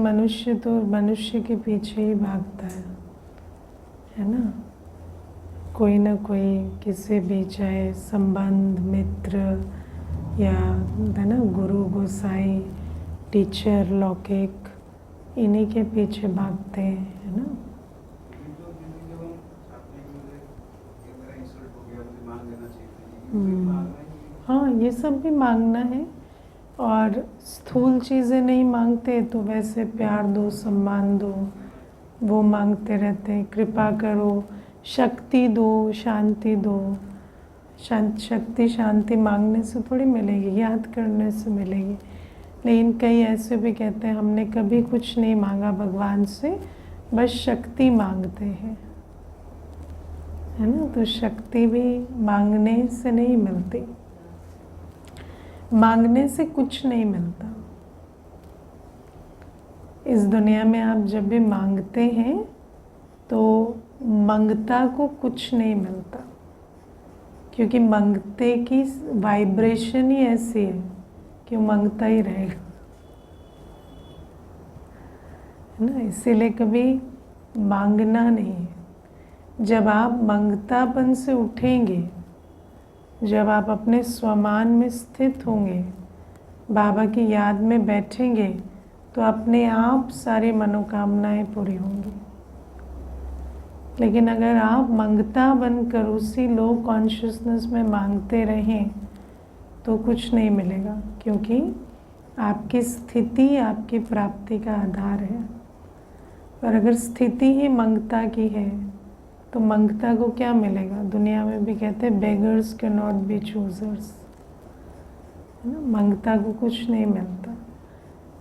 मनुष्य तो मनुष्य के पीछे ही भागता है ना। कोई ना कोई किसी भी, चाहे संबंध, मित्र या है ना गुरु, गोसाई, टीचर, लौकिक, इन्हीं के पीछे भागते हैं, है ना। हाँ, ये सब भी मांगना है। और स्थूल चीज़ें नहीं मांगते तो वैसे प्यार दो, सम्मान दो, वो मांगते रहते हैं। कृपा करो, शक्ति दो, शांति दो। शक्ति शांति मांगने से थोड़ी मिलेगी, याद करने से मिलेगी। लेकिन कई ऐसे भी कहते हैं हमने कभी कुछ नहीं मांगा भगवान से, बस शक्ति मांगते हैं, है ना। तो शक्ति भी मांगने से नहीं मिलती, मांगने से कुछ नहीं मिलता। इस दुनिया में आप जब भी मांगते हैं तो मंगता को कुछ नहीं मिलता, क्योंकि मंगते की वाइब्रेशन ही ऐसी है कि वो मंगता ही रहेगा, है ना। इसीलिए कभी मांगना नहीं है। जब आप मंगतापन से उठेंगे, जब आप अपने स्वमान में स्थित होंगे, बाबा की याद में बैठेंगे, तो अपने आप सारी मनोकामनाएं पूरी होंगी। लेकिन अगर आप मंगता बनकर उसी लो कॉन्शियसनेस में मांगते रहें तो कुछ नहीं मिलेगा, क्योंकि आपकी स्थिति आपकी प्राप्ति का आधार है। पर अगर स्थिति ही मंगता की है तो मंगता को क्या मिलेगा। दुनिया में भी कहते हैं beggars can not be choosers, है ना। मंगता को कुछ नहीं मिलता।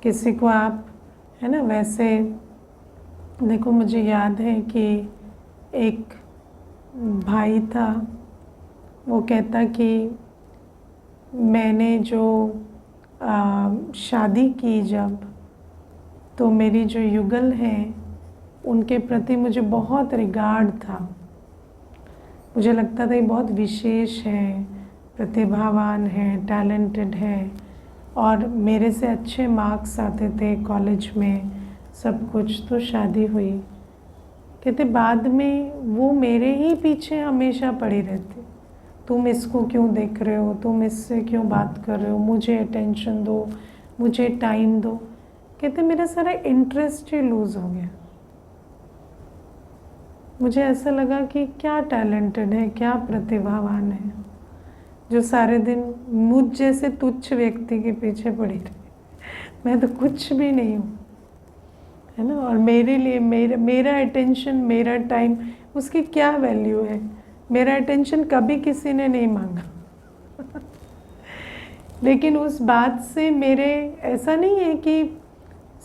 किसी को आप, है ना, वैसे देखो, मुझे याद है कि एक भाई था, वो कहता कि मैंने जो शादी की जब, तो मेरी जो युगल हैं उनके प्रति मुझे बहुत रिगार्ड था। मुझे लगता था ये बहुत विशेष है, प्रतिभावान है, टैलेंटेड है, और मेरे से अच्छे मार्क्स आते थे कॉलेज में, सब कुछ। तो शादी हुई, कहते बाद में वो मेरे ही पीछे हमेशा पड़ी रहती, तुम इसको क्यों देख रहे हो, तुम इससे क्यों बात कर रहे हो, मुझे अटेंशन दो, मुझे टाइम दो। कहते मेरा सारा इंटरेस्ट ही लूज़ हो गया। मुझे ऐसा लगा कि क्या टैलेंटेड है, क्या प्रतिभावान है, जो सारे दिन मुझ जैसे तुच्छ व्यक्ति के पीछे पड़ी रही। मैं तो कुछ भी नहीं हूँ, है ना। और मेरे लिए मेरा अटेंशन, मेरा टाइम, उसकी क्या वैल्यू है। मेरा अटेंशन कभी किसी ने नहीं मांगा लेकिन उस बात से मेरे, ऐसा नहीं है कि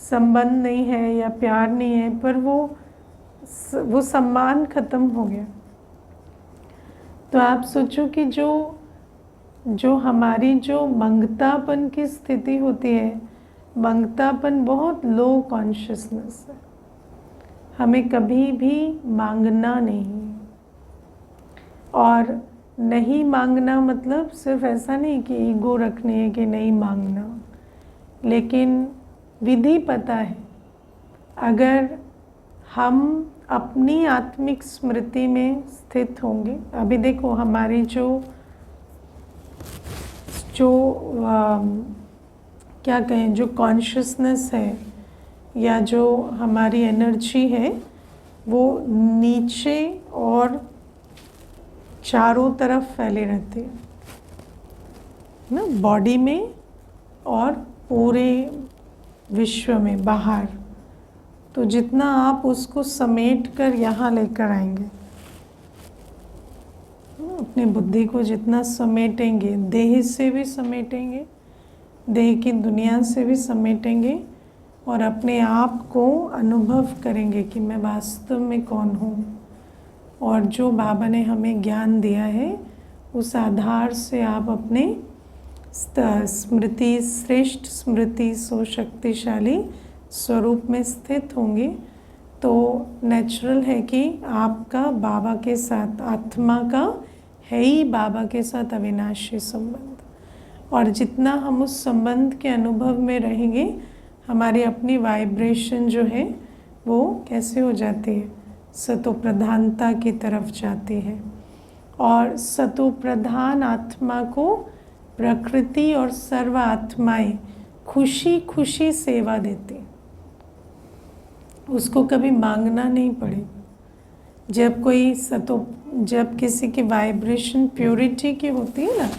संबंध नहीं है या प्यार नहीं है, पर वो सम्मान खत्म हो गया। तो आप सोचो कि जो हमारी जो मंगतापन की स्थिति होती है, मंगतापन बहुत लो कॉन्शियसनेस है। हमें कभी भी मांगना नहीं, और नहीं मांगना मतलब सिर्फ ऐसा नहीं कि ईगो रखनी है कि नहीं मांगना, लेकिन विधि पता है। अगर हम अपनी आत्मिक स्मृति में स्थित होंगे, अभी देखो हमारी जो क्या कहें, जो कॉन्शियसनेस है या जो हमारी एनर्जी है, वो नीचे और चारों तरफ फैली रहती है ना, बॉडी में और पूरे विश्व में बाहर। तो जितना आप उसको समेट कर यहाँ लेकर आएंगे, अपनी बुद्धि को जितना समेटेंगे, देह से भी समेटेंगे, देह की दुनिया से भी समेटेंगे, और अपने आप को अनुभव करेंगे कि मैं वास्तव में कौन हूँ। और जो बाबा ने हमें ज्ञान दिया है, उस आधार से आप अपने स्मृति, श्रेष्ठ स्मृति, सो शक्तिशाली स्वरूप में स्थित होंगे। तो नेचुरल है कि आपका बाबा के साथ, आत्मा का है ही बाबा के साथ अविनाशी संबंध, और जितना हम उस संबंध के अनुभव में रहेंगे, हमारी अपनी वाइब्रेशन जो है वो कैसे हो जाती है, सतो प्रधानता की तरफ जाती है। और सतो प्रधान आत्मा को प्रकृति और सर्व आत्माएं खुशी खुशी सेवा देती, उसको कभी मांगना नहीं पड़ेगा। जब किसी की वाइब्रेशन प्योरिटी की होती है ना,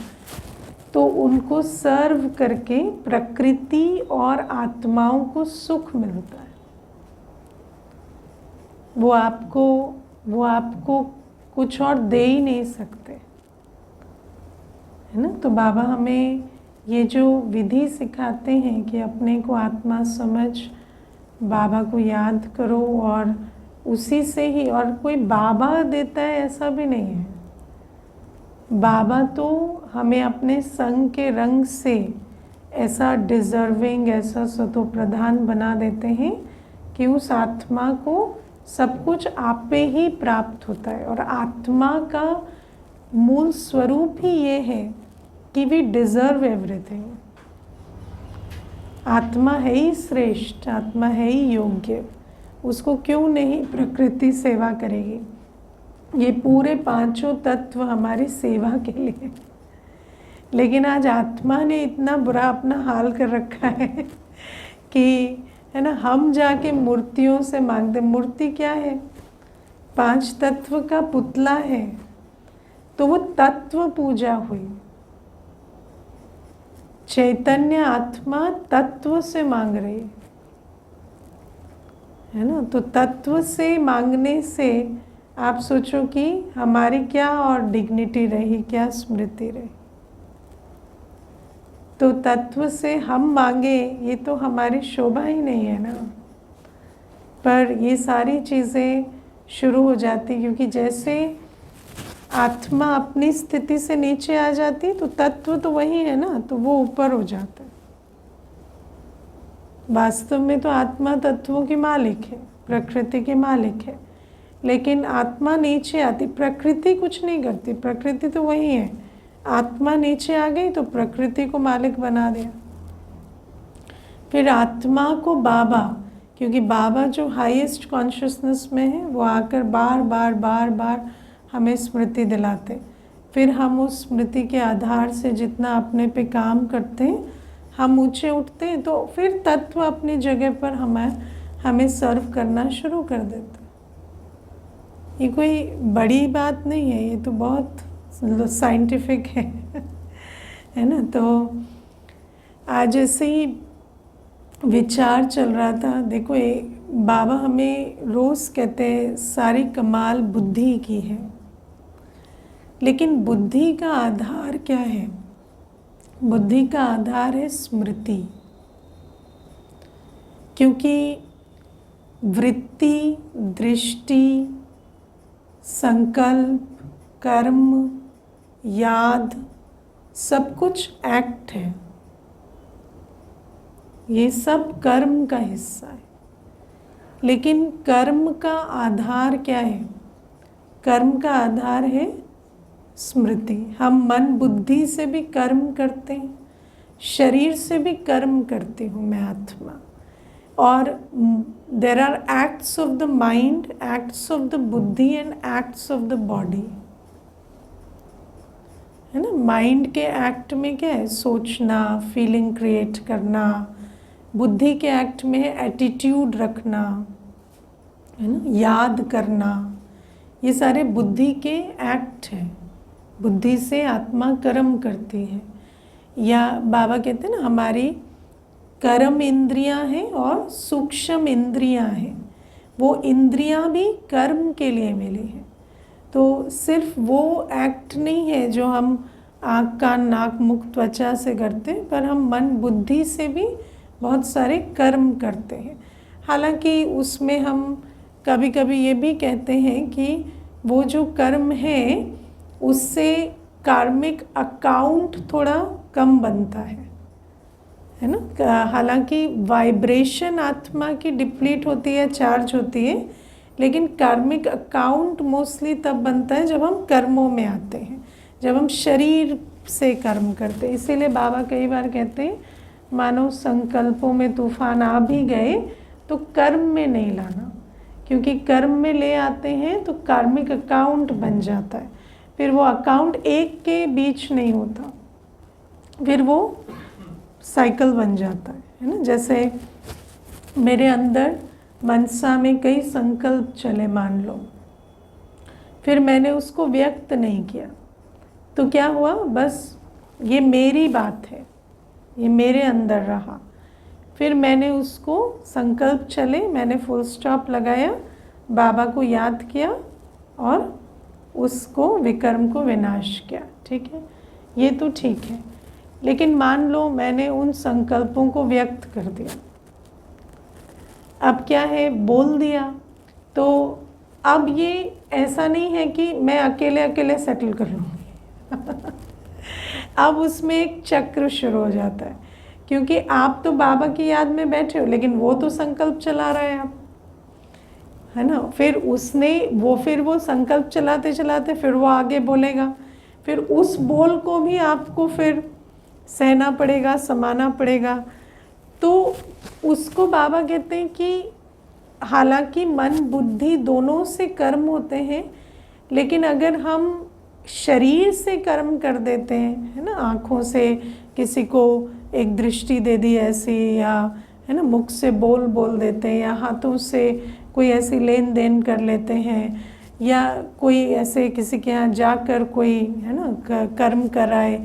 तो उनको सर्व करके प्रकृति और आत्माओं को सुख मिलता है। वो आपको कुछ और दे ही नहीं सकते, है ना। तो बाबा हमें ये जो विधि सिखाते हैं कि अपने को आत्मा समझ, बाबा को याद करो और उसी से ही, और कोई बाबा देता है ऐसा भी नहीं है। बाबा तो हमें अपने संग के रंग से ऐसा डिज़र्विंग, ऐसा सतो प्रधान बना देते हैं कि उस आत्मा को सब कुछ आप पे ही प्राप्त होता है। और आत्मा का मूल स्वरूप ही ये है कि वी डिज़र्व एवरीथिंग। आत्मा है ही श्रेष्ठ, आत्मा है ही योग्य, उसको क्यों नहीं प्रकृति सेवा करेगी। ये पूरे पांचों तत्व हमारी सेवा के लिए। लेकिन आज आत्मा ने इतना बुरा अपना हाल कर रखा है कि, है ना, हम जाके मूर्तियों से मांगते। मूर्ति क्या है? 5 तत्व का पुतला है। तो वो तत्व पूजा हुई। चैतन्य आत्मा तत्व से मांग रही है ना। तो तत्व से मांगने से आप सोचो कि हमारी क्या और डिग्निटी रही, क्या स्मृति रही। तो तत्व से हम मांगे, ये तो हमारी शोभा ही नहीं है ना। पर ये सारी चीज़ें शुरू हो जाती, क्योंकि जैसे आत्मा अपनी स्थिति से नीचे आ जाती तो तत्व तो वही है ना, तो वो ऊपर हो जाता है। वास्तव में तो आत्मा तत्वों की मालिक है, प्रकृति की मालिक है। लेकिन आत्मा नीचे आती, प्रकृति कुछ नहीं करती, प्रकृति तो वही है। आत्मा नीचे आ गई तो प्रकृति को मालिक बना दिया। फिर आत्मा को बाबा, क्योंकि बाबा जो हाईएस्ट कॉन्शियसनेस में है, वो आकर बार बार बार बार हमें स्मृति दिलाते। फिर हम उस स्मृति के आधार से जितना अपने पे काम करते हैं, हम ऊंचे उठते हैं, तो फिर तत्व अपनी जगह पर हमें सर्व करना शुरू कर देते। ये कोई बड़ी बात नहीं है, ये तो बहुत साइंटिफिक है ना। तो आज ऐसे ही विचार चल रहा था। देखो, बाबा हमें रोज़ कहते हैं सारी कमाल बुद्धि की है, लेकिन बुद्धि का आधार क्या है? बुद्धि का आधार है स्मृति। क्योंकि वृत्ति, दृष्टि, संकल्प, कर्म, याद, सब कुछ एक्ट है। ये सब कर्म का हिस्सा है। लेकिन कर्म का आधार क्या है? कर्म का आधार है स्मृति। हम मन बुद्धि से भी कर्म करते हैं, शरीर से भी कर्म करती हूँ मैं आत्मा। और there are acts of the mind, acts of the buddhi and acts of the body, है ना। माइंड के एक्ट में क्या है? सोचना, फीलिंग क्रिएट करना। बुद्धि के एक्ट में है एटीट्यूड रखना, है ना, याद करना। ये सारे बुद्धि के एक्ट हैं। बुद्धि से आत्मा कर्म करती है। या बाबा कहते हैं ना, हमारी कर्म इंद्रियां हैं और सूक्ष्म इंद्रियां हैं। वो इंद्रियां भी कर्म के लिए मिली हैं। तो सिर्फ वो एक्ट नहीं है जो हम आँख, कान, नाक, मुख, त्वचा से करते हैं, पर हम मन बुद्धि से भी बहुत सारे कर्म करते हैं। हालांकि उसमें हम कभी कभी ये भी कहते हैं कि वो जो कर्म है उससे कार्मिक अकाउंट थोड़ा कम बनता है ना। हालांकि वाइब्रेशन आत्मा की डिप्लीट होती है, चार्ज होती है, लेकिन कार्मिक अकाउंट मोस्टली तब बनता है जब हम कर्मों में आते हैं, जब हम शरीर से कर्म करते हैं। इसीलिए बाबा कई बार कहते हैं मानो संकल्पों में तूफान आ भी गए तो कर्म में नहीं लाना, क्योंकि कर्म में ले आते हैं तो कार्मिक अकाउंट बन जाता है। फिर वो अकाउंट एक के बीच नहीं होता, फिर वो साइकिल बन जाता है ना। जैसे मेरे अंदर मनसा में कई संकल्प चले मान लो, फिर मैंने उसको व्यक्त नहीं किया तो क्या हुआ, बस ये मेरी बात है, ये मेरे अंदर रहा। फिर मैंने उसको संकल्प चले, मैंने फुल स्टॉप लगाया, बाबा को याद किया और उसको विकर्म को विनाश किया। ठीक है, ये तो ठीक है। लेकिन मान लो मैंने उन संकल्पों को व्यक्त कर दिया, अब क्या है, बोल दिया, तो अब ये ऐसा नहीं है कि मैं अकेले अकेले सेटल कर लूँगी अब उसमें एक चक्र शुरू हो जाता है, क्योंकि आप तो बाबा की याद में बैठे हो, लेकिन वो तो संकल्प चला रहा है, आप है ना। फिर फिर वो संकल्प चलाते चलाते फिर वो आगे बोलेगा, फिर उस बोल को भी आपको फिर सहना पड़ेगा, समाना पड़ेगा। तो उसको बाबा कहते हैं कि हालांकि मन बुद्धि दोनों से कर्म होते हैं, लेकिन अगर हम शरीर से कर्म कर देते हैं, है ना, आँखों से किसी को एक दृष्टि दे दी ऐसी, या है ना मुख से बोल देते हैं, या हाथों से कोई ऐसी लेन देन कर लेते हैं, या कोई ऐसे किसी के यहाँ जाकर कोई है ना कर्म कराए,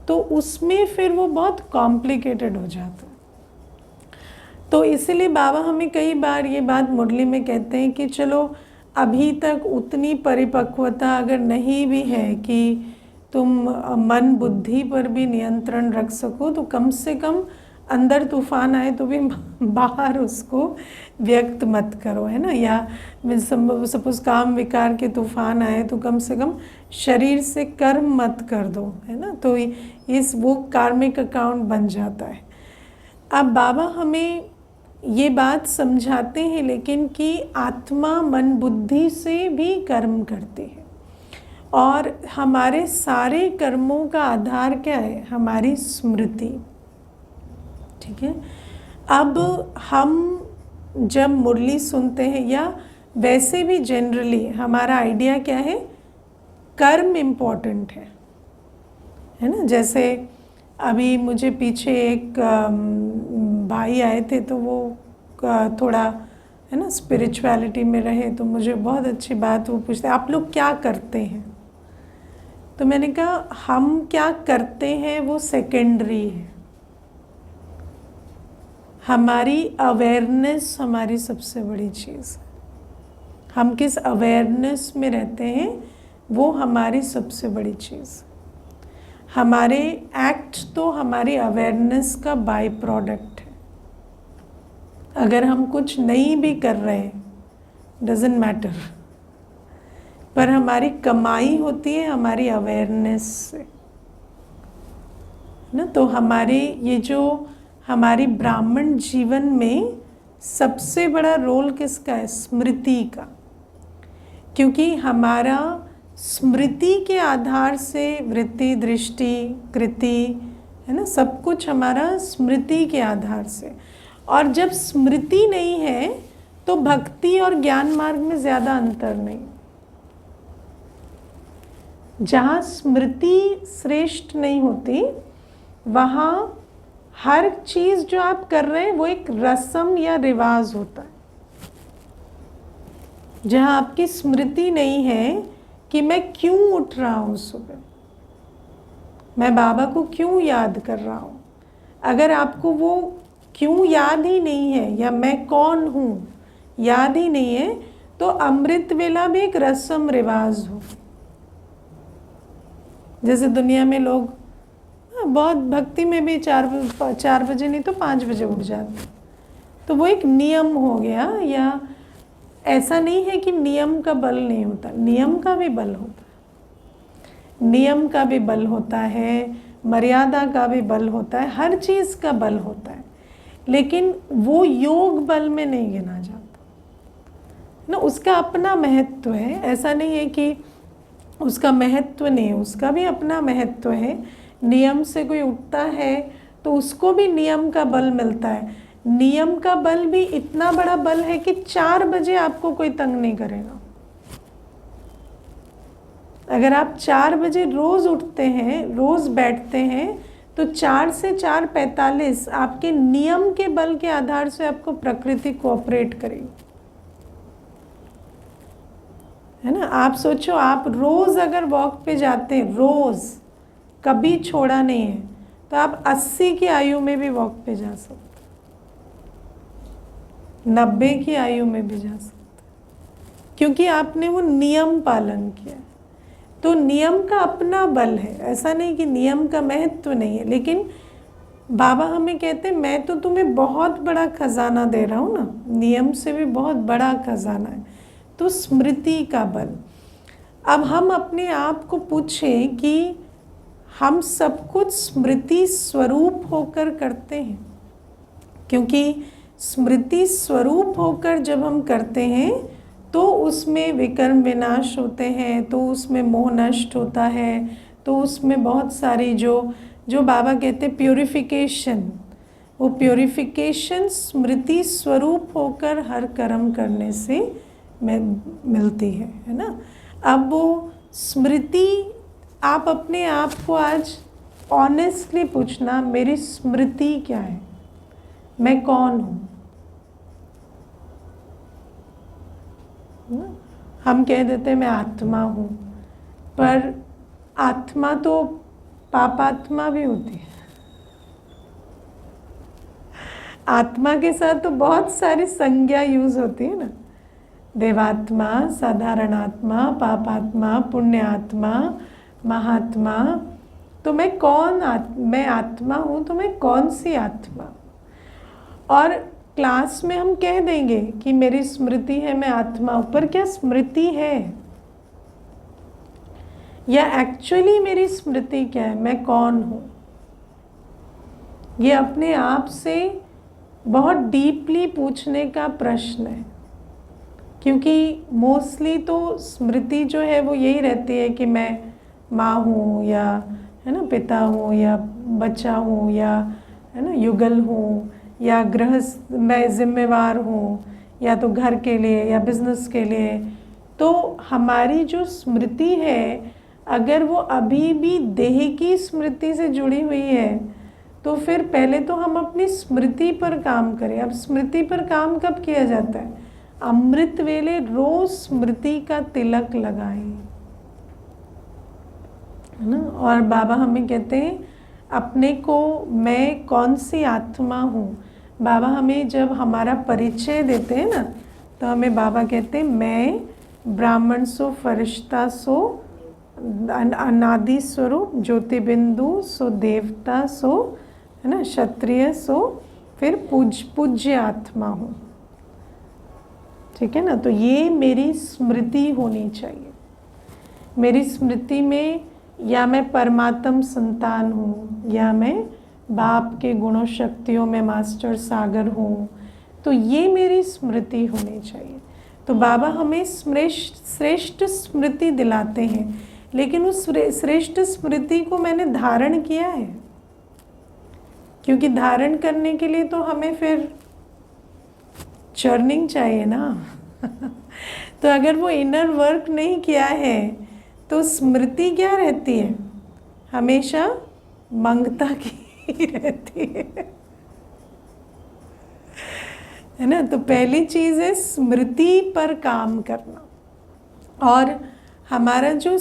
तो उसमें फिर वो बहुत कॉम्प्लिकेटेड हो जाता है। तो इसीलिए बाबा हमें कई बार ये बात मुरली में कहते हैं कि चलो अभी तक उतनी परिपक्वता अगर नहीं भी है कि तुम मन बुद्धि पर भी नियंत्रण रख सको, तो कम से कम अंदर तूफान आए तो भी बाहर उसको व्यक्त मत करो, है ना। या सपोज काम विकार के तूफान आए तो कम से कम शरीर से कर्म मत कर दो, है ना। तो वो कार्मिक अकाउंट बन जाता है। अब बाबा हमें ये बात समझाते हैं लेकिन कि आत्मा मन बुद्धि से भी कर्म करती है, और हमारे सारे कर्मों का आधार क्या है, हमारी स्मृति। ठीक है, अब हम जब मुरली सुनते हैं या वैसे भी जनरली हमारा आइडिया क्या है, कर्म इम्पोर्टेंट है ना। जैसे अभी मुझे पीछे एक भाई आए थे, तो वो थोड़ा है ना स्पिरिचुअलिटी में रहे, तो मुझे बहुत अच्छी बात वो पूछते, आप लोग क्या करते हैं। तो मैंने कहा हम क्या करते हैं वो सेकेंडरी है, हमारी अवेयरनेस हमारी सबसे बड़ी चीज़ है। हम किस अवेयरनेस में रहते हैं वो हमारी सबसे बड़ी चीज़ है। हमारे एक्ट तो हमारी अवेयरनेस का बाय प्रोडक्ट है। अगर हम कुछ नहीं भी कर रहे डजेंट मैटर, पर हमारी कमाई होती है हमारी अवेयरनेस से ना। तो हमारे ये जो हमारी ब्राह्मण जीवन में सबसे बड़ा रोल किसका है, स्मृति का, क्योंकि हमारा स्मृति के आधार से वृत्ति दृष्टि कृति है ना, सब कुछ हमारा स्मृति के आधार से। और जब स्मृति नहीं है तो भक्ति और ज्ञान मार्ग में ज़्यादा अंतर नहीं। जहाँ स्मृति श्रेष्ठ नहीं होती वहाँ हर चीज़ जो आप कर रहे हैं वो एक रस्म या रिवाज होता है। जहाँ आपकी स्मृति नहीं है कि मैं क्यों उठ रहा हूँ सुबह, मैं बाबा को क्यों याद कर रहा हूँ, अगर आपको वो क्यों याद ही नहीं है या मैं कौन हूँ याद ही नहीं है, तो अमृत वेला भी एक रस्म रिवाज हो। जैसे दुनिया में लोग बहुत भक्ति में भी 4 बजे नहीं तो 5 बजे उठ जाते, तो वो एक नियम हो गया। या ऐसा नहीं है कि नियम का बल नहीं होता, नियम का भी बल होता है, नियम का भी बल होता है, मर्यादा का भी बल होता है, हर चीज़ का बल होता है, लेकिन वो योग बल में नहीं गिना जाता ना। उसका अपना महत्व है, ऐसा नहीं है कि उसका महत्व नहीं है, उसका भी अपना महत्व है। नियम से कोई उठता है तो उसको भी नियम का बल मिलता है। नियम का बल भी इतना बड़ा बल है कि 4 बजे आपको कोई तंग नहीं करेगा। अगर आप 4 बजे रोज उठते हैं, रोज बैठते हैं, तो 4 से 4:45 आपके नियम के बल के आधार से आपको प्रकृति कोऑपरेट करेगी, है ना। आप सोचो, आप रोज अगर वॉक पे जाते हैं, रोज कभी छोड़ा नहीं है, तो आप 80 की आयु में भी वॉक पे जा सकते, 90 की आयु में भी जा सकते, क्योंकि आपने वो नियम पालन किया। तो नियम का अपना बल है, ऐसा नहीं कि नियम का महत्व नहीं है, लेकिन बाबा हमें कहते हैं मैं तो तुम्हें बहुत बड़ा खजाना दे रहा हूँ ना, नियम से भी बहुत बड़ा खजाना है। तो स्मृति का बल। अब हम अपने आप को पूछें कि हम सब कुछ स्मृति स्वरूप होकर करते हैं, क्योंकि स्मृति स्वरूप होकर जब हम करते हैं तो उसमें विकर्म विनाश होते हैं, तो उसमें मोह नष्ट होता है, तो उसमें बहुत सारी जो बाबा कहते हैं प्योरिफिकेशन, वो प्योरिफिकेशन स्मृति स्वरूप होकर हर कर्म करने से मिलती है ना। अब वो स्मृति, आप अपने आप को आज ऑनेस्टली पूछना, मेरी स्मृति क्या है, मैं कौन हूँ। हम कह देते हैं मैं आत्मा हूँ, पर आत्मा तो पापात्मा भी होती है। आत्मा के साथ तो बहुत सारी संज्ञा यूज होती है ना, देवात्मा, साधारण आत्मा, पापात्मा, पुण्य आत्मा, महात्मा। तो मैं कौन मैं आत्मा हूँ, तो मैं कौन सी आत्मा। और क्लास में हम कह देंगे कि मेरी स्मृति है, मैं आत्मा हूँ, पर क्या स्मृति है, या एक्चुअली मेरी स्मृति क्या है, मैं कौन हूँ। ये अपने आप से बहुत डीपली पूछने का प्रश्न है, क्योंकि मोस्टली तो स्मृति जो है वो यही रहती है कि मैं माँ हूँ, या है ना पिता हूँ, या बच्चा हूँ, या है ना युगल हूँ, या गृहस्थ, मैं जिम्मेवार हूँ, या तो घर के लिए या बिजनेस के लिए। तो हमारी जो स्मृति है, अगर वो अभी भी देह की स्मृति से जुड़ी हुई है, तो फिर पहले तो हम अपनी स्मृति पर काम करें। अब स्मृति पर काम कब किया जाता है, अमृत वेले रोज स्मृति का तिलक लगाएं, है ना। और बाबा हमें कहते हैं अपने को मैं कौन सी आत्मा हूँ। बाबा हमें जब हमारा परिचय देते हैं ना, तो हमें बाबा कहते हैं मैं ब्राह्मण सो, फरिश्ता सो, अनादि स्वरूप, ज्योतिबिंदु सो, देवता सो, है ना, क्षत्रिय सो, फिर पूज्य आत्मा हूँ। ठीक है ना। तो ये मेरी स्मृति होनी चाहिए। मेरी स्मृति में या मैं परमात्म संतान हूँ, या मैं बाप के गुणों शक्तियों में मास्टर सागर हूँ, तो ये मेरी स्मृति होनी चाहिए। तो बाबा हमें श्रेष्ठ स्मृति दिलाते हैं, लेकिन उस श्रेष्ठ स्मृति को मैंने धारण किया है, क्योंकि धारण करने के लिए तो हमें फिर चर्निंग चाहिए ना। तो अगर वो इनर वर्क नहीं किया है, तो स्मृति क्या रहती है, हमेशा मंगता की रहती है ना। तो पहली चीज़ है स्मृति पर काम करना। और हमारा जो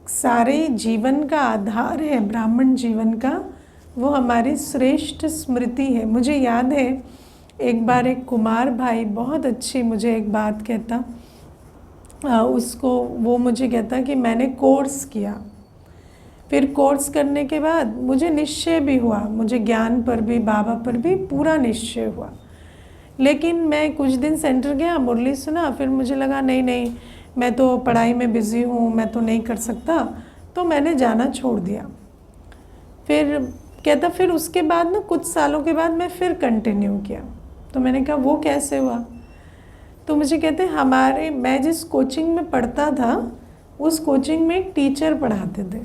सारे जीवन का आधार है ब्राह्मण जीवन का, वो हमारी श्रेष्ठ स्मृति है। मुझे याद है एक बार एक कुमार भाई बहुत अच्छी मुझे एक बात कहता, वो मुझे कहता कि मैंने कोर्स किया, फिर कोर्स करने के बाद मुझे निश्चय भी हुआ, मुझे ज्ञान पर भी बाबा पर भी पूरा निश्चय हुआ, लेकिन मैं कुछ दिन सेंटर गया, मुरली सुना, फिर मुझे लगा नहीं मैं तो पढ़ाई में बिज़ी हूँ, मैं तो नहीं कर सकता, तो मैंने जाना छोड़ दिया। फिर कहता फिर उसके बाद ना कुछ सालों के बाद मैं फिर कंटिन्यू किया। तो मैंने कहा वो कैसे हुआ। तो मुझे कहते मैं जिस कोचिंग में पढ़ता था, उस कोचिंग में एक टीचर पढ़ाते थे।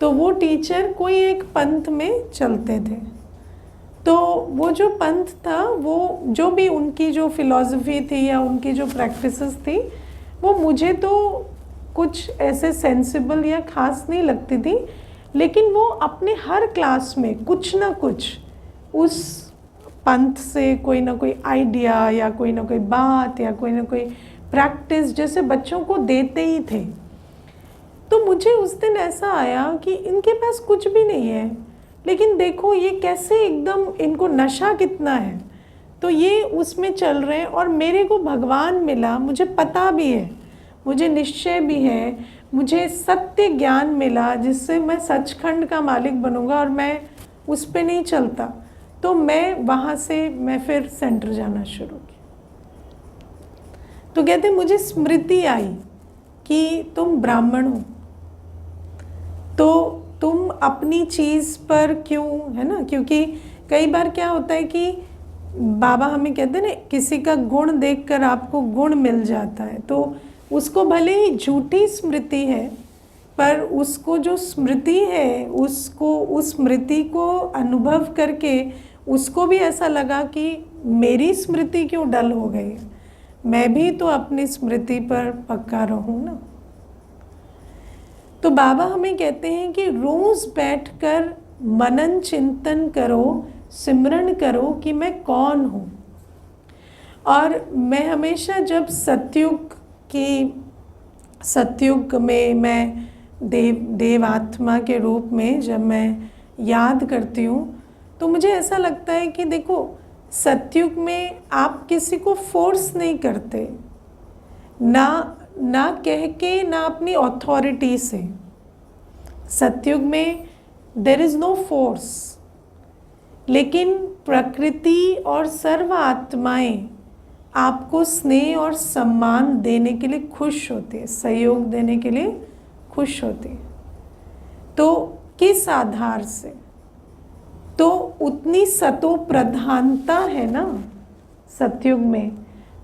तो वो टीचर कोई एक पंथ में चलते थे। तो वो जो पंथ था, वो जो भी उनकी जो फिलॉसफी थी या उनकी जो प्रैक्टिसेस थी, वो मुझे तो कुछ ऐसे सेंसिबल या ख़ास नहीं लगती थी, लेकिन वो अपने हर क्लास में कुछ ना कुछ उस पंथ से कोई ना कोई आइडिया या कोई ना कोई बात या कोई ना कोई प्रैक्टिस जैसे बच्चों को देते ही थे। तो मुझे उस दिन ऐसा आया कि इनके पास कुछ भी नहीं है, लेकिन देखो ये कैसे एकदम इनको नशा कितना है, तो ये उसमें चल रहे हैं। और मेरे को भगवान मिला, मुझे पता भी है, मुझे निश्चय भी है, मुझे सत्य ज्ञान मिला जिससे मैं सचखंड का मालिक बनूंगा, और मैं उस पे नहीं चलता। तो मैं वहाँ से मैं फिर सेंटर जाना शुरू किया। तो कहते मुझे स्मृति आई कि तुम ब्राह्मण हो, तो तुम अपनी चीज़ पर क्यों, है ना, क्योंकि कई बार क्या होता है कि बाबा हमें कहते हैं ना, किसी का गुण देखकर आपको गुण मिल जाता है, तो उसको भले ही झूठी स्मृति है, पर उसको जो स्मृति है उसको, उस स्मृति को अनुभव करके उसको भी ऐसा लगा कि मेरी स्मृति क्यों डल हो गई है, मैं भी तो अपनी स्मृति पर पक्का रहूं ना। तो बाबा हमें कहते हैं कि रोज़ बैठकर मनन चिंतन करो, सिमरन करो कि मैं कौन हूँ। और मैं हमेशा जब सतयुग में मैं देवात्मा के रूप में जब मैं याद करती हूँ, तो मुझे ऐसा लगता है कि देखो, सतयुग में आप किसी को फोर्स नहीं करते, ना कह के, ना अपनी अथॉरिटी से। सतयुग में देयर इज़ नो फोर्स, लेकिन प्रकृति और सर्व आत्माएं आपको स्नेह और सम्मान देने के लिए खुश होती है, सहयोग देने के लिए खुश होती है। तो किस आधार से? तो उतनी सतो प्रधानता है ना सतयुग में,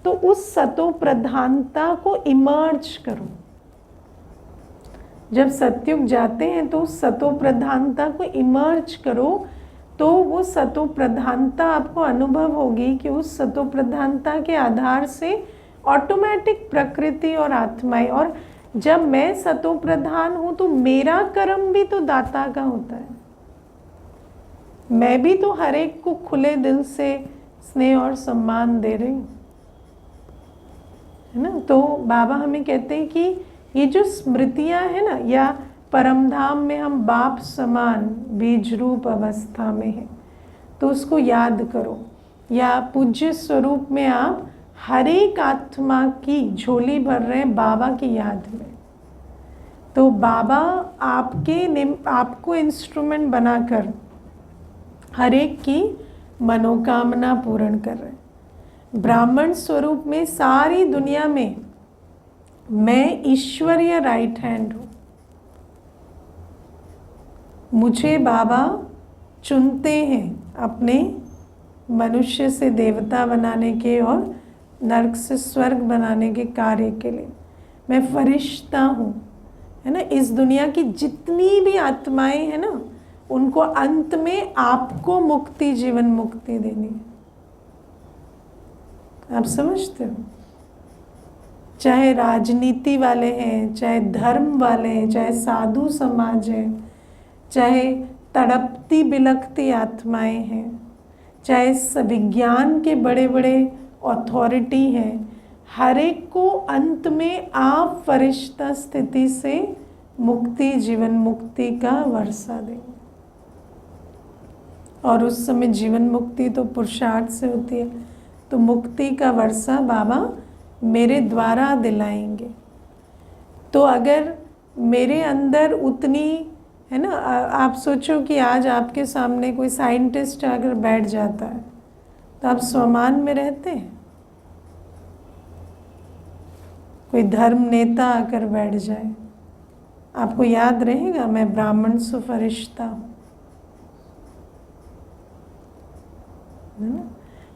तो उस सतो प्रधानता को इमर्ज करो। जब सतयुग जाते हैं तो उस सतो प्रधानता को इमर्ज करो, तो वो सतो प्रधानता आपको अनुभव होगी कि उस सतो प्रधानता के आधार से ऑटोमेटिक प्रकृति और आत्माएं, और जब मैं सतो प्रधान हूँ तो मेरा कर्म भी तो दाता का होता है, मैं भी तो हर एक को खुले दिल से स्नेह और सम्मान दे रही हूँ, है ना। तो बाबा हमें कहते हैं कि ये जो स्मृतियाँ हैं ना, या परमधाम में हम बाप समान बीज रूप अवस्था में हैं, तो उसको याद करो, या पूज्य स्वरूप में आप हर एक आत्मा की झोली भर रहे हैं बाबा की याद में। तो बाबा आपको इंस्ट्रूमेंट बनाकर हर एक की मनोकामना पूर्ण कर रहे हैं। ब्राह्मण स्वरूप में सारी दुनिया में मैं ईश्वरीय राइट हैंड हूँ। मुझे बाबा चुनते हैं अपने मनुष्य से देवता बनाने के और नरक से स्वर्ग बनाने के कार्य के लिए। मैं फरिश्ता हूँ, है ना। इस दुनिया की जितनी भी आत्माएं हैं ना, उनको अंत में आपको मुक्ति, जीवन मुक्ति देनी है। आप समझते हो? चाहे राजनीति वाले हैं, चाहे धर्म वाले हैं, चाहे साधु समाज है, चाहे तड़पती बिलखती आत्माएं हैं, चाहे विज्ञान के बड़े बड़े अथॉरिटी हैं, हर एक को अंत में आप फरिश्ता स्थिति से मुक्ति, जीवन मुक्ति का वर्षा देंगे। और उस समय जीवन मुक्ति तो पुरुषार्थ से होती है, तो मुक्ति का वर्षा बाबा मेरे द्वारा दिलाएंगे। तो अगर मेरे अंदर उतनी, है ना, आप सोचो कि आज आपके सामने कोई साइंटिस्ट अगर बैठ जाता है तो आप स्वमान में रहते हैं। कोई धर्म नेता आकर बैठ जाए, आपको याद रहेगा मैं ब्राह्मण सुफरिश्ता हूँ, है ना।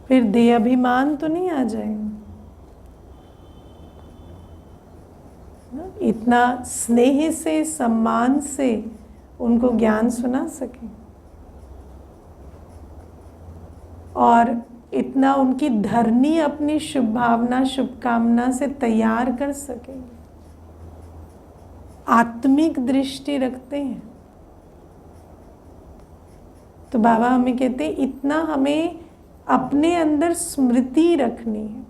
फिर देह अभिमान तो नहीं आ जाएगा ना? इतना स्नेह से, सम्मान से उनको ज्ञान सुना सकें और इतना उनकी धरनी अपनी शुभ भावना शुभकामना से तैयार कर सकें। आत्मिक दृष्टि रखते हैं। तो बाबा हमें कहते हैं इतना हमें अपने अंदर स्मृति रखनी है।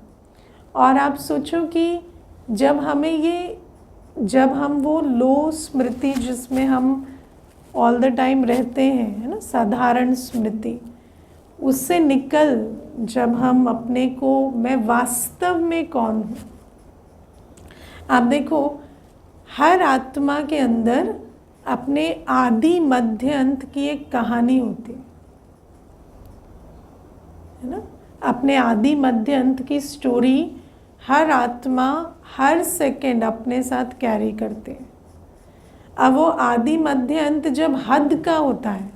और आप सोचो कि जब हम वो लो स्मृति जिसमें हम ऑल द टाइम रहते हैं, है ना, साधारण स्मृति, उससे निकल जब हम अपने को मैं वास्तव में कौन हूँ। आप देखो हर आत्मा के अंदर अपने आदि मध्य अंत की एक कहानी होती है ना। अपने आदि मध्य अंत की स्टोरी हर आत्मा हर सेकंड अपने साथ कैरी करते हैं। अब वो आदि मध्य अंत जब हद का होता है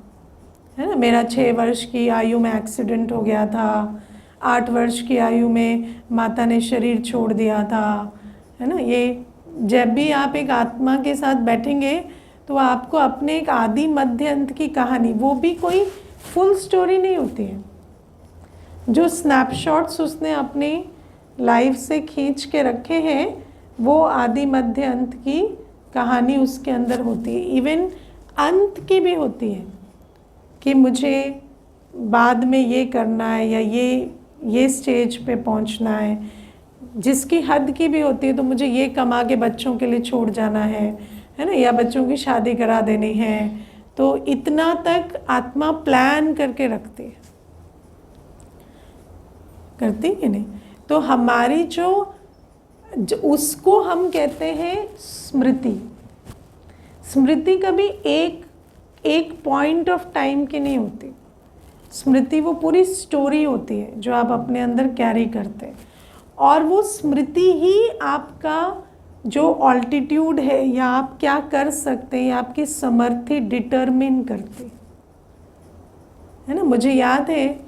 ना, मेरा 6 वर्ष की आयु में एक्सीडेंट हो गया था, 8 वर्ष की आयु में माता ने शरीर छोड़ दिया था, है ना। ये जब भी आप एक आत्मा के साथ बैठेंगे तो आपको अपने एक आदि मध्य अंत की कहानी, वो भी कोई फुल स्टोरी नहीं होती है, जो स्नैपशॉट्स उसने अपनी लाइफ से खींच के रखे हैं वो आदि मध्य अंत की कहानी उसके अंदर होती है। इवन अंत की भी होती है कि मुझे बाद में ये करना है या ये स्टेज पे पहुंचना है, जिसकी हद की भी होती है तो मुझे ये कमा के बच्चों के लिए छोड़ जाना है ना, या बच्चों की शादी करा देनी है। तो इतना तक आत्मा प्लान करके रखती है, करती है नहीं। तो हमारी जो उसको हम कहते हैं स्मृति। स्मृति कभी एक पॉइंट ऑफ टाइम की नहीं होती। स्मृति वो पूरी स्टोरी होती है जो आप अपने अंदर कैरी करते हैं, और वो स्मृति ही आपका जो ऑल्टीट्यूड है या आप क्या कर सकते हैं, आपकी समर्थी डिटरमिन करती है ना। मुझे याद है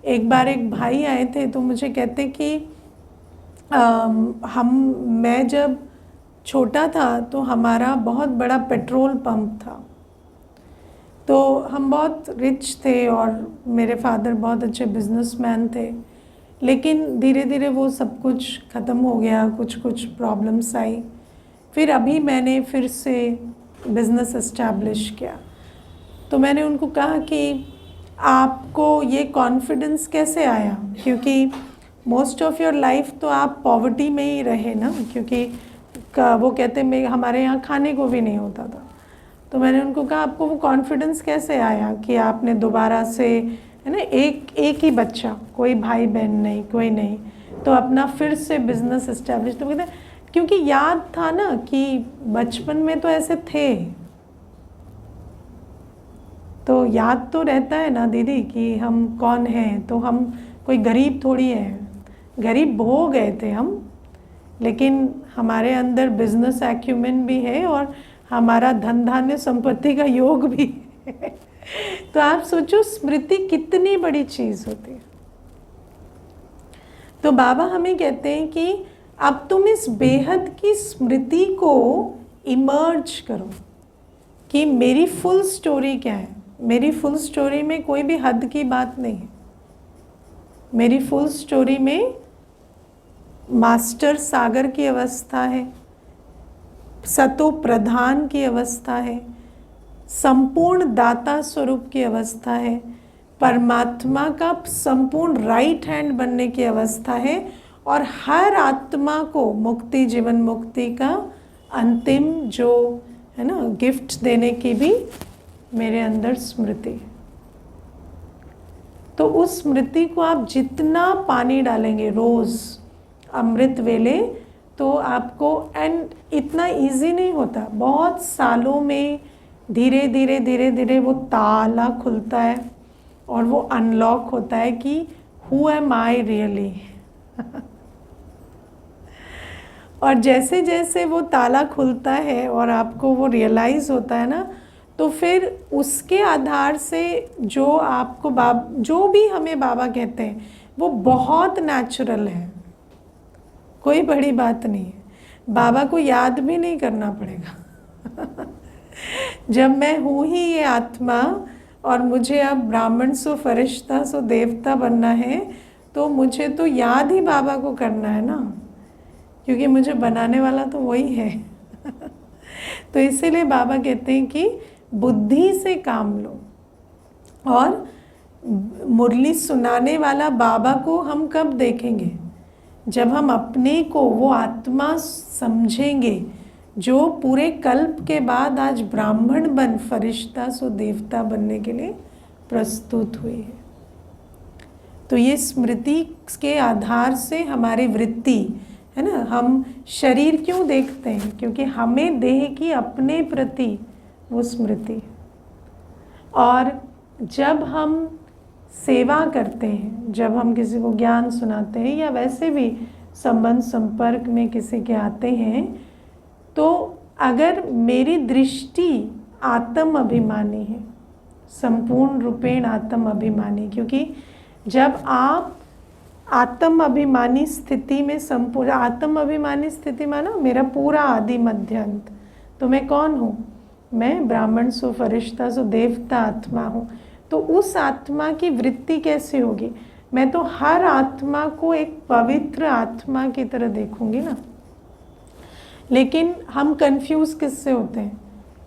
एक बार एक भाई आए थे तो मुझे कहते कि मैं जब छोटा था तो हमारा बहुत बड़ा पेट्रोल पंप था, तो हम बहुत रिच थे और मेरे फादर बहुत अच्छे बिजनेसमैन थे, लेकिन धीरे धीरे वो सब कुछ ख़त्म हो गया, कुछ प्रॉब्लम्स आई। फिर अभी मैंने फिर से बिज़नेस एस्टैब्लिश किया। तो मैंने उनको कहा कि आपको ये कॉन्फिडेंस कैसे आया, क्योंकि मोस्ट ऑफ योर लाइफ तो आप पॉवर्टी में ही रहे ना, क्योंकि वो कहते मैं हमारे यहाँ खाने को भी नहीं होता था। तो मैंने उनको कहा आपको वो कॉन्फिडेंस कैसे आया कि आपने दोबारा से, है ना, एक ही बच्चा, कोई भाई बहन नहीं, कोई नहीं, तो अपना फिर से बिजनेस एस्टैब्लिश। तो कहते क्योंकि याद था ना कि बचपन में तो ऐसे थे, तो याद तो रहता है ना दीदी कि हम कौन हैं। तो हम कोई गरीब थोड़ी हैं, गरीब हो गए थे हम, लेकिन हमारे अंदर बिजनेस एक्यूमेन भी है और हमारा धन धान्य संपत्ति का योग भी है। तो आप सोचो स्मृति कितनी बड़ी चीज़ होती है। तो बाबा हमें कहते हैं कि अब तुम इस बेहद की स्मृति को इमर्ज करो कि मेरी फुल स्टोरी क्या है। मेरी फुल स्टोरी में कोई भी हद की बात नहीं है। मेरी फुल स्टोरी में मास्टर सागर की अवस्था है, सतो प्रधान की अवस्था है, संपूर्ण दाता स्वरूप की अवस्था है, परमात्मा का संपूर्ण राइट हैंड बनने की अवस्था है, और हर आत्मा को मुक्ति, जीवन मुक्ति का अंतिम जो है ना गिफ्ट देने की भी मेरे अंदर स्मृति है। तो उस स्मृति को आप जितना पानी डालेंगे रोज़ अमृत वेले, तो आपको, एंड इतना इजी नहीं होता, बहुत सालों में धीरे धीरे धीरे धीरे वो ताला खुलता है और वो अनलॉक होता है कि हु एम आई रियली। और जैसे जैसे वो ताला खुलता है और आपको वो रियलाइज़ होता है ना, तो फिर उसके आधार से जो आपको जो भी हमें बाबा कहते हैं वो बहुत नेचुरल है, कोई बड़ी बात नहीं है। बाबा को याद भी नहीं करना पड़ेगा। जब मैं हूँ ही ये आत्मा और मुझे अब ब्राह्मण सो फरिश्ता सो देवता बनना है, तो मुझे तो याद ही बाबा को करना है ना, क्योंकि मुझे बनाने वाला तो वही है। तो इसीलिए बाबा कहते हैं कि बुद्धि से काम लो। और मुरली सुनाने वाला बाबा को हम कब देखेंगे? जब हम अपने को वो आत्मा समझेंगे जो पूरे कल्प के बाद आज ब्राह्मण बन फरिश्ता सो देवता बनने के लिए प्रस्तुत हुई है। तो ये स्मृति के आधार से हमारी वृत्ति है ना, हम शरीर क्यों देखते हैं? क्योंकि हमें देह की अपने प्रति वो स्मृति। और जब हम सेवा करते हैं, जब हम किसी को ज्ञान सुनाते हैं या वैसे भी संबंध संपर्क में किसी के आते हैं, तो अगर मेरी दृष्टि आत्म अभिमानी है, संपूर्ण रूपेण आत्म अभिमानी, क्योंकि जब आप आत्म अभिमानी स्थिति में, संपूर्ण आत्म अभिमानी स्थिति माना मेरा पूरा आदि मध्य अंत, तो मैं कौन हूँ? मैं ब्राह्मण सो फरिश्ता सो देवता आत्मा हूँ। तो उस आत्मा की वृत्ति कैसे होगी? मैं तो हर आत्मा को एक पवित्र आत्मा की तरह देखूंगी ना। लेकिन हम कंफ्यूज किससे होते हैं?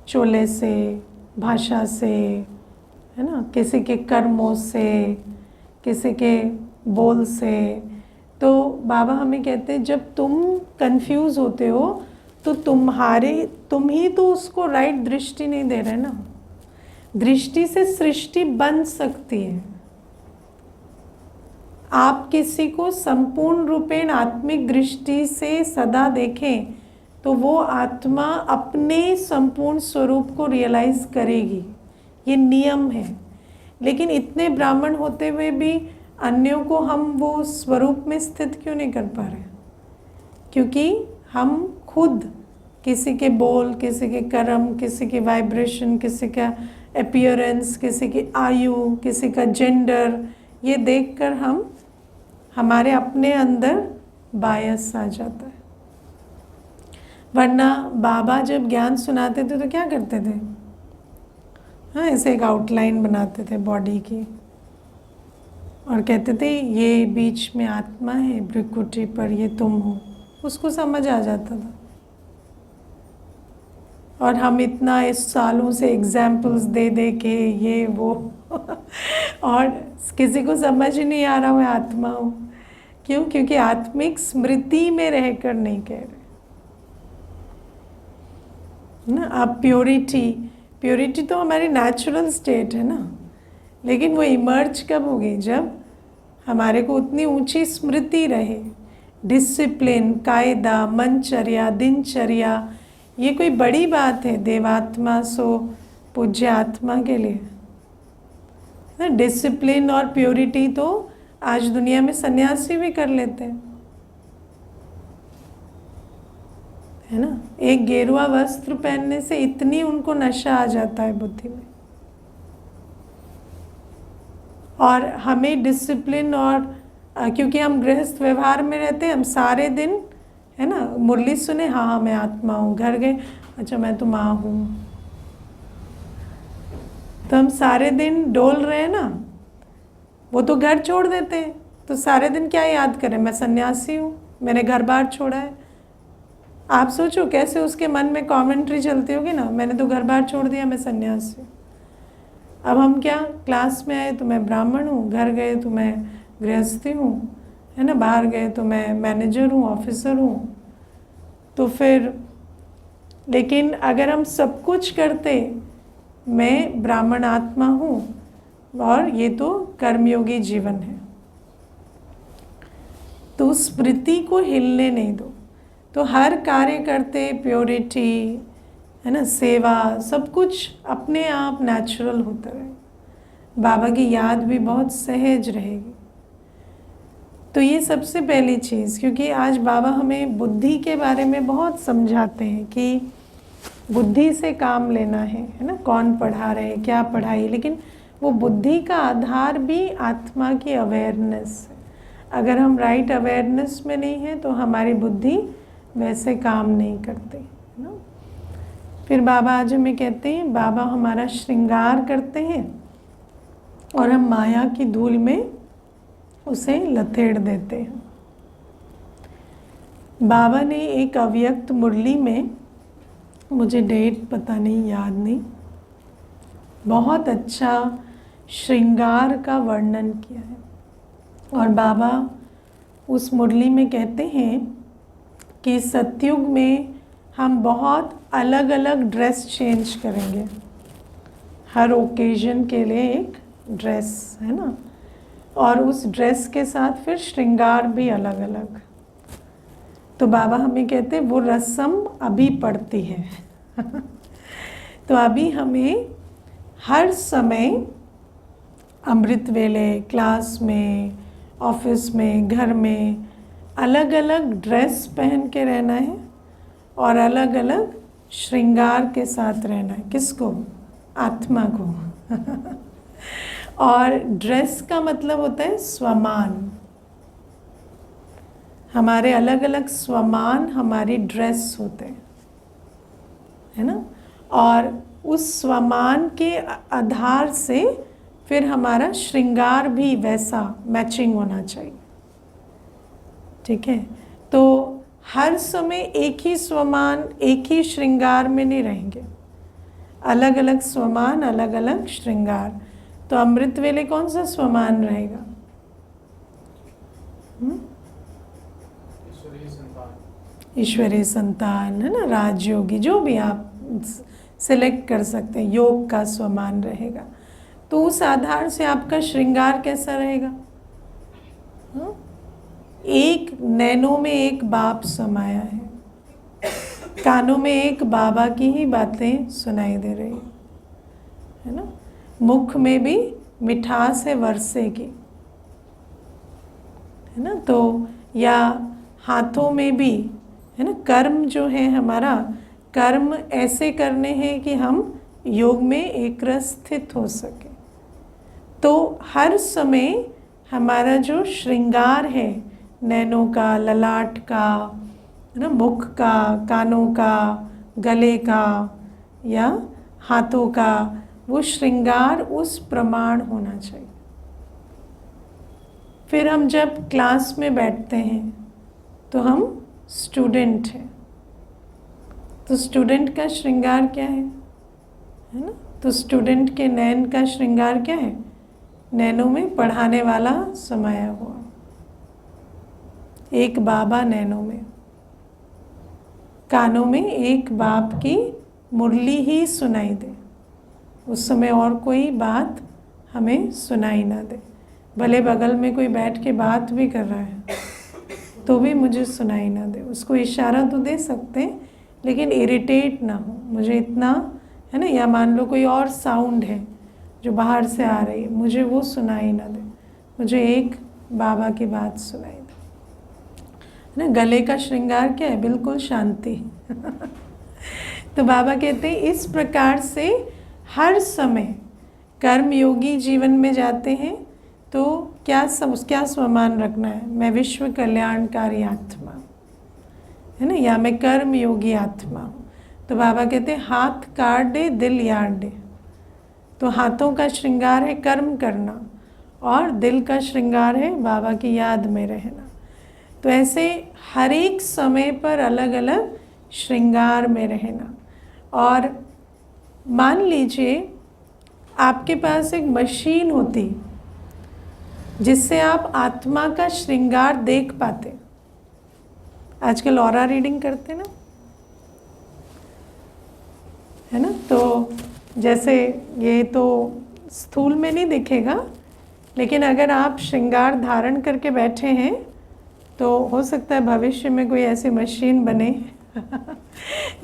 चोले से, भाषा से, है ना, किसी के कर्मों से, किसी के बोल से। तो बाबा हमें कहते हैं जब तुम कंफ्यूज होते हो तो तुम ही तो उसको राइट दृष्टि नहीं दे रहे ना। दृष्टि से सृष्टि बन सकती है। आप किसी को संपूर्ण रूपेण आत्मिक दृष्टि से सदा देखें तो वो आत्मा अपने संपूर्ण स्वरूप को रियलाइज करेगी, ये नियम है। लेकिन इतने ब्राह्मण होते हुए भी अन्यों को हम वो स्वरूप में स्थित क्यों नहीं कर पा रहे? क्योंकि हम खुद किसी के बोल, किसी के कर्म, किसी की वाइब्रेशन, किसी का अपीयरेंस, किसी की आयु, किसी का जेंडर, ये देखकर हमारे अपने अंदर बायस आ जाता है। वरना बाबा जब ज्ञान सुनाते थे तो क्या करते थे? हाँ, ऐसे एक आउटलाइन बनाते थे बॉडी की और कहते थे ये बीच में आत्मा है, भ्रिकुटी पर ये तुम हो। उसको समझ आ जाता था। और हम इतना इस सालों से एग्जाम्पल्स दे दे के ये वो और किसी को समझ ही नहीं आ रहा मैं आत्मा हूँ। क्यों? क्योंकि आत्मिक स्मृति में रहकर नहीं कह रहे ना। अब प्योरिटी तो हमारी नेचुरल स्टेट है ना, लेकिन वो इमर्ज कब होगी? जब हमारे को उतनी ऊंची स्मृति रहे। डिसिप्लिन, कायदा, मनचर्या, दिनचर्या, ये कोई बड़ी बात है देवात्मा सो पूज्य आत्मा के लिए ना। डिसिप्लिन और प्योरिटी तो आज दुनिया में सन्यासी भी कर लेते हैं, है ना। एक गेरुआ वस्त्र पहनने से इतनी उनको नशा आ जाता है बुद्धि में। और हमें डिसिप्लिन और क्योंकि हम गृहस्थ व्यवहार में रहते हैं, हम सारे दिन, है ना, मुरली सुने, हाँ मैं आत्मा हूँ, घर गए, अच्छा मैं तो माँ हूँ। तो हम सारे दिन डोल रहे हैं ना। वो तो घर छोड़ देते हैं, तो सारे दिन क्या याद करें? मैं सन्यासी हूँ, मैंने घर बार छोड़ा है। आप सोचो कैसे उसके मन में कमेंट्री चलती होगी ना, मैंने तो घर बार छोड़ दिया, मैं सन्यासी हूँ। अब हम क्या, क्लास में आए तो मैं ब्राह्मण हूँ, घर गए तो मैं गृहस्थी हूँ, है ना, बाहर गए तो मैं मैनेजर हूँ, ऑफिसर हूँ। तो फिर लेकिन अगर हम सब कुछ करते, मैं ब्राह्मण आत्मा हूँ और ये तो कर्मयोगी जीवन है, तो स्मृति को हिलने नहीं दो। तो हर कार्य करते प्योरिटी, है ना, सेवा, सब कुछ अपने आप नेचुरल होता रहे। बाबा की याद भी बहुत सहज रहेगी। तो ये सबसे पहली चीज़, क्योंकि आज बाबा हमें बुद्धि के बारे में बहुत समझाते हैं कि बुद्धि से काम लेना है ना, कौन पढ़ा रहे, क्या पढ़ाई, लेकिन वो बुद्धि का आधार भी आत्मा की अवेयरनेस है। अगर हम राइट अवेयरनेस में नहीं हैं तो हमारी बुद्धि वैसे काम नहीं करती, है ना। फिर बाबा आज हमें कहते हैं, बाबा हमारा श्रृंगार करते हैं और हम माया की धूल में उसे लथेड़ देते हैं। बाबा ने एक अव्यक्त मुरली में, मुझे डेट पता नहीं, याद नहीं, बहुत अच्छा श्रृंगार का वर्णन किया है। और बाबा उस मुरली में कहते हैं कि सतयुग में हम बहुत अलग अलग ड्रेस चेंज करेंगे, हर ओकेजन के लिए एक ड्रेस है ना, और उस ड्रेस के साथ फिर श्रृंगार भी अलग अलग। तो बाबा हमें कहते हैं वो रस्म अभी पड़ती है तो अभी हमें हर समय अमृत वेले, क्लास में, ऑफिस में, घर में अलग अलग ड्रेस पहन के रहना है और अलग अलग श्रृंगार के साथ रहना है। किसको? आत्मा को और ड्रेस का मतलब होता है स्वमान। हमारे अलग अलग स्वमान हमारी ड्रेस होते हैं, है ना, और उस स्वमान के आधार से फिर हमारा श्रृंगार भी वैसा मैचिंग होना चाहिए। ठीक है, तो हर समय एक ही स्वमान, एक ही श्रृंगार में नहीं रहेंगे, अलग अलग स्वमान, अलग अलग श्रृंगार। तो अमृत वेले कौन सा स्वमान रहेगा? ईश्वरीय संतान, है ना, राजयोगी, जो भी आप सिलेक्ट कर सकते हैं, योग का स्वमान रहेगा। तो उस आधार से आपका श्रृंगार कैसा रहेगा? एक नैनों में एक बाप समाया है, कानों में एक बाबा की ही बातें सुनाई दे रही है ना, मुख में भी मिठास है वर्षे की, है ना, तो या हाथों में भी, है ना, कर्म जो है हमारा, कर्म ऐसे करने हैं कि हम योग में एकरस स्थित हो सके। तो हर समय हमारा जो श्रृंगार है, नैनों का, ललाट का, है ना, मुख का, कानों का, गले का या हाथों का, वो श्रृंगार उस प्रमाण होना चाहिए। फिर हम जब क्लास में बैठते हैं तो हम स्टूडेंट हैं, तो स्टूडेंट का श्रृंगार क्या है ना, तो स्टूडेंट के नैन का श्रृंगार क्या है? नैनों में पढ़ाने वाला समाया हुआ, एक बाबा नैनों में, कानों में एक बाप की मुरली ही सुनाई दे, उस समय और कोई बात हमें सुनाई ना दे, भले बगल में कोई बैठ के बात भी कर रहा है तो भी मुझे सुनाई ना दे। उसको इशारा तो दे सकते हैं लेकिन इरिटेट ना हो मुझे इतना, है ना, या मान लो कोई और साउंड है जो बाहर से आ रही है, मुझे वो सुनाई ना दे, मुझे एक बाबा की बात सुनाई दे, है ना। गले का श्रृंगार क्या है? बिल्कुल शांति तो बाबा कहते हैं इस प्रकार से हर समय कर्मयोगी जीवन में जाते हैं तो क्या स्वमान रखना है? मैं विश्व कल्याणकारी आत्मा, है ना, या मैं कर्म योगी आत्मा हूँ। तो बाबा कहते हैं हाथ काट दे दिल याद दे। तो हाथों का श्रृंगार है कर्म करना और दिल का श्रृंगार है बाबा की याद में रहना। तो ऐसे हर एक समय पर अलग अलग श्रृंगार में रहना। और मान लीजिए आपके पास एक मशीन होती जिससे आप आत्मा का श्रृंगार देख पाते। आजकल ऑरा रीडिंग करते ना, है ना, तो जैसे ये तो स्थूल में नहीं दिखेगा लेकिन अगर आप श्रृंगार धारण करके बैठे हैं तो हो सकता है भविष्य में कोई ऐसी मशीन बने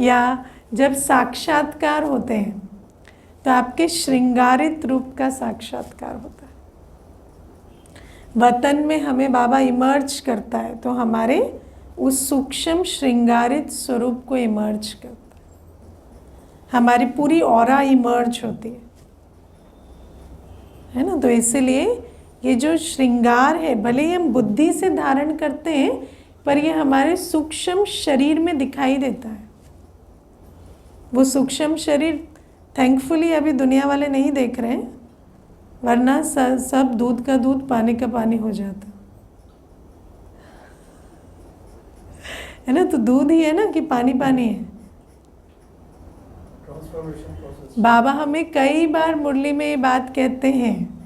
या जब साक्षात्कार होते हैं तो आपके श्रृंगारित रूप का साक्षात्कार होता है। वतन में हमें बाबा इमर्ज करता है तो हमारे उस सूक्ष्म श्रृंगारित स्वरूप को इमर्ज करता है, हमारी पूरी ऑरा इमर्ज होती है ना। तो इसीलिए ये जो श्रृंगार है भले ही हम बुद्धि से धारण करते हैं पर ये हमारे सूक्ष्म शरीर में दिखाई देता है वो सूक्ष्म शरीर थैंकफुली अभी दुनिया वाले नहीं देख रहे हैं, वरना सब दूध का दूध पानी का पानी हो जाता है ना। तो दूध ही है ना कि पानी पानी है। बाबा हमें कई बार मुरली में ये बात कहते हैं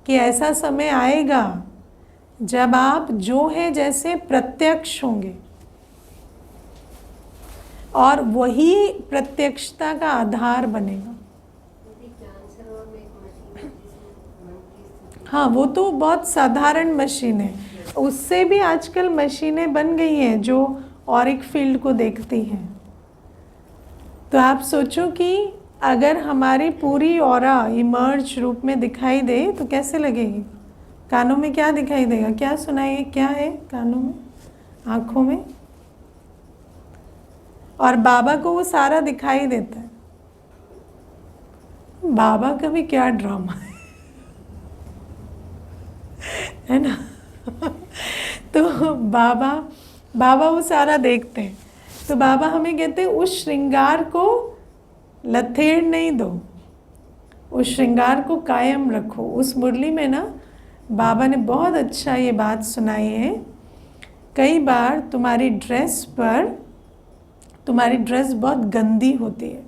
कि ऐसा समय आएगा जब आप जो है जैसे प्रत्यक्ष होंगे, और वही प्रत्यक्षता का आधार बनेगा। हाँ, वो तो बहुत साधारण मशीन है, उससे भी आजकल मशीनें बन गई हैं जो ऑरिक फील्ड को देखती हैं। तो आप सोचो कि अगर हमारी पूरी ऑरा इमर्ज रूप में दिखाई दे तो कैसे लगेगी। कानों में क्या दिखाई देगा, क्या सुनाई, क्या है कानों में, आँखों में, और बाबा को वो सारा दिखाई देता है। बाबा का भी क्या ड्रामा है ना। तो बाबा वो सारा देखते हैं। तो बाबा हमें कहते हैं उस श्रृंगार को लथेड़ नहीं दो, उस श्रृंगार को कायम रखो। उस मुरली में ना बाबा ने बहुत अच्छा ये बात सुनाई है। कई बार तुम्हारी ड्रेस बहुत गंदी होती है।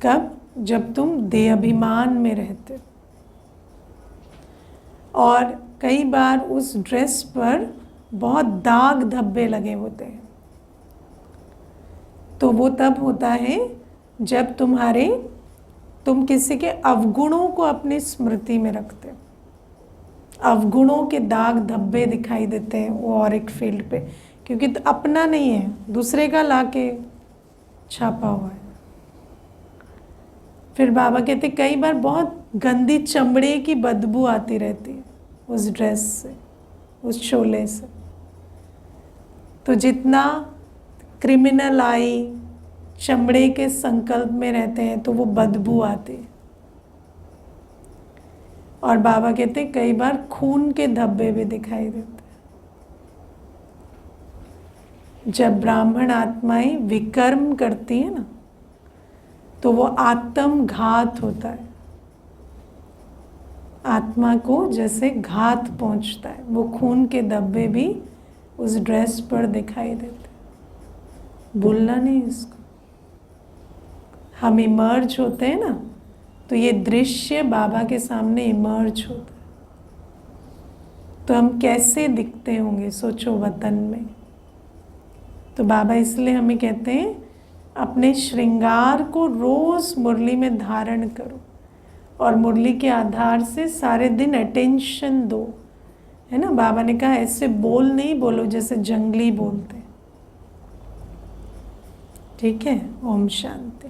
कब? जब तुम देह अभिमान में रहते, और कई बार उस ड्रेस पर बहुत दाग धब्बे लगे होते हैं। तो वो तब होता है जब तुम किसी के अवगुणों को अपनी स्मृति में रखते हो। अवगुणों के दाग धब्बे दिखाई देते हैं वो ऑरिक फील्ड पे, क्योंकि तो अपना नहीं है, दूसरे का लाके छापा हुआ है। फिर बाबा कहते कई बार बहुत गंदी चमड़े की बदबू आती रहती है उस ड्रेस से, उस शोले से। तो जितना क्रिमिनल आई चमड़े के संकल्प में रहते हैं तो वो बदबू आती है। और बाबा कहते हैं कई बार खून के धब्बे भी दिखाई देते हैं। जब ब्राह्मण आत्माएं विकर्म करती है ना, तो वो आत्मघात होता है, आत्मा को जैसे घात पहुंचता है। वो खून के धब्बे भी उस ड्रेस पर दिखाई देते हैं। भूलना नहीं इसको। हम इमर्ज होते हैं ना, तो ये दृश्य बाबा के सामने इमर्ज होता है। तो हम कैसे दिखते होंगे सोचो वतन में। तो बाबा इसलिए हमें कहते हैं अपने श्रृंगार को रोज मुरली में धारण करो, और मुरली के आधार से सारे दिन अटेंशन दो, है ना। बाबा ने कहा ऐसे बोल नहीं बोलो जैसे जंगली बोलते। ठीक है। ओम शांति।